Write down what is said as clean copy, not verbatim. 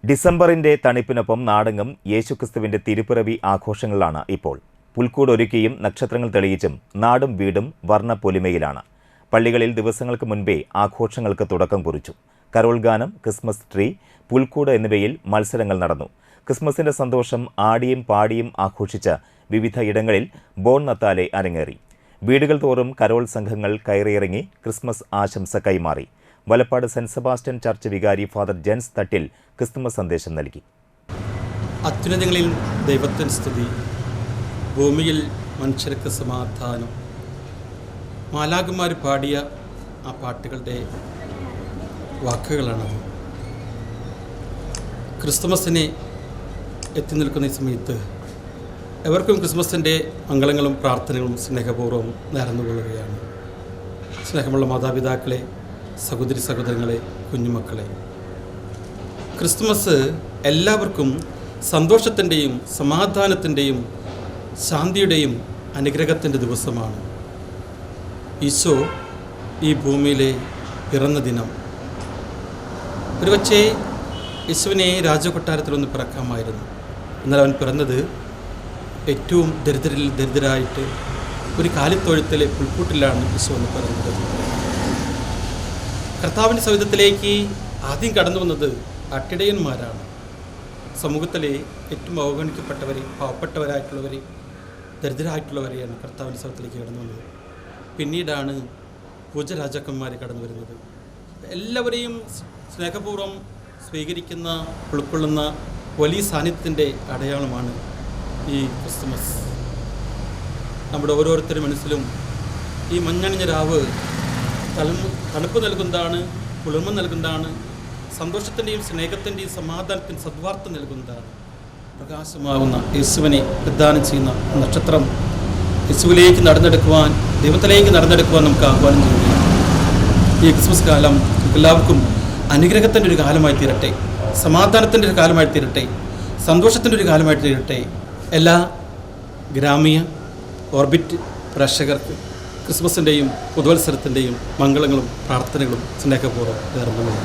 ഡിസംബറിന്റെ തണുപ്പിനൊപ്പം നാടെങ്ങും യേശുക്രിസ്തുവിന്റെ തിരുപ്പിറവി ആഘോഷങ്ങളിലാണ് ഇപ്പോൾ. പുൽക്കൂട് ഒരുക്കിയും നക്ഷത്രങ്ങൾ തെളിയിച്ചും നാടും വീടും വർണ്ണപ്പൊലിമയിലാണ്. പള്ളികളിൽ ദിവസങ്ങൾക്ക് മുൻപേ ആഘോഷങ്ങൾക്ക് തുടക്കം കുറിച്ചു. കരോൾ ഗാനം, ക്രിസ്മസ് ട്രീ, പുൽക്കൂട് എന്നിവയിൽ മത്സരങ്ങൾ നടന്നു. ക്രിസ്മസിന്റെ സന്തോഷം ആടിയും പാടിയും ആഘോഷിച്ച വിവിധ ഇടങ്ങളിൽ ബോൺ നത്താലെ അരങ്ങേറി. വീടുകൾ തോറും കരോൾ സംഘങ്ങൾ കയറിയിറങ്ങി ക്രിസ്മസ് ആശംസ കൈമാറി. വലപ്പാട് സെന്റ് സെബാസ്റ്റ്യൻ ചർച്ച് വികാരി ഫാദർ ജെൻസ് തട്ടിൽ ക്രിസ്തുമസ് സന്ദേശം നൽകി. അത്യുന്നതങ്ങളിൽ ദൈവത്തിന് സ്തുതി, ഭൂമിയിൽ മനുഷ്യർക്ക് സമാധാനം. മാലാഖമാർ പാടിയ ആ പാട്ടുകളുടെ വാക്കുകളാണത്. ക്രിസ്തുമസിനെ എത്തി നിൽക്കുന്ന ഈ സമയത്ത് എവർക്കും ക്രിസ്മസിൻ്റെ മംഗളങ്ങളും പ്രാർത്ഥനകളും സ്നേഹപൂർവ്വം നേർന്നുകൊള്ളുകയാണ്. സ്നേഹമുള്ള മാതാപിതാക്കളെ, സഹോദരി സഹോദരങ്ങളെ, കുഞ്ഞുമക്കളെ, ക്രിസ്തുമസ് എല്ലാവർക്കും സന്തോഷത്തിൻ്റെയും സമാധാനത്തിൻ്റെയും ശാന്തിയുടെയും അനുഗ്രഹത്തിൻ്റെ ദിവസമാണ്. ഈശോ ഈ ഭൂമിയിലെ പിറന്ന ദിനം. ഒരുപക്ഷേ യേശുവിനെ രാജകൊട്ടാരത്തിലൊന്ന് പിറക്കാമായിരുന്നു. എന്നാൽ അവൻ പിറന്നത് ഏറ്റവും ദരിദ്രരിൽ ദരിദ്രരായിട്ട് ഒരു കാലിത്തൊഴുത്തിലെ പുൽക്കൂട്ടിലാണ് യേശു എന്ന് പിറന്നത്. കർത്താവിൻ്റെ സൗധത്തിലേക്ക് ആദ്യം കടന്നു വന്നത് അട്ടിടയന്മാരാണ്. സമൂഹത്തിലെ ഏറ്റവും അവഗണിക്കപ്പെട്ടവരെ, പാവപ്പെട്ടവരായിട്ടുള്ളവരെ, ദരിദ്രരായിട്ടുള്ളവരെയാണ് കർത്താവിൻ്റെ സൗധത്തിലേക്ക് കടന്നു വന്നത്. പിന്നീടാണ് പൂജരാജാക്കന്മാർ കടന്നു വരുന്നത്. എല്ലാവരെയും സ്നേഹപൂർവ്വം സ്വീകരിക്കുന്ന, ഉൾക്കൊള്ളുന്ന വലിയ സാന്നിധ്യത്തിൻ്റെ അടയാളമാണ് ഈ ക്രിസ്തുമസ്. നമ്മുടെ ഓരോരുത്തരുടെ മനസ്സിലും ഈ മഞ്ഞണിഞ്ഞ രാവ് തണുപ്പ് നൽകുന്നതാണ്, കുളിർമ നൽകുന്നതാണ്, സന്തോഷത്തിൻ്റെയും സ്നേഹത്തിൻ്റെയും സമാധാനത്തിൻ്റെ സദ്വാർത്ത നൽകുന്നതാണ്. പ്രകാശമാകുന്ന യേശുവിനെ പ്രദാനം ചെയ്യുന്ന നക്ഷത്രം യേശുവിലേക്ക് നടന്നെടുക്കുവാൻ, ദൈവത്തിലേക്ക് നടന്നെടുക്കുവാൻ നമുക്ക് ആഹ്വാനം ചെയ്യുകയാണ്. ഈ ക്രിസ്മസ് കാലം എല്ലാവർക്കും അനുഗ്രഹത്തിൻ്റെ ഒരു കാലമായി തീരട്ടെ, സമാധാനത്തിൻ്റെ ഒരു കാലമായി തീരട്ടെ, സന്തോഷത്തിൻ്റെ ഒരു കാലമായി തീരട്ടെ. എല്ലാ ഗ്രാമീയ ഓർബിറ്റ് പ്രേക്ഷകർക്ക് ക്രിസ്മസിൻ്റെയും പുതുവത്സരത്തിൻ്റെയും മംഗളങ്ങളും പ്രാർത്ഥനകളും സ്നേഹപൂർവ്വം നേർന്നു.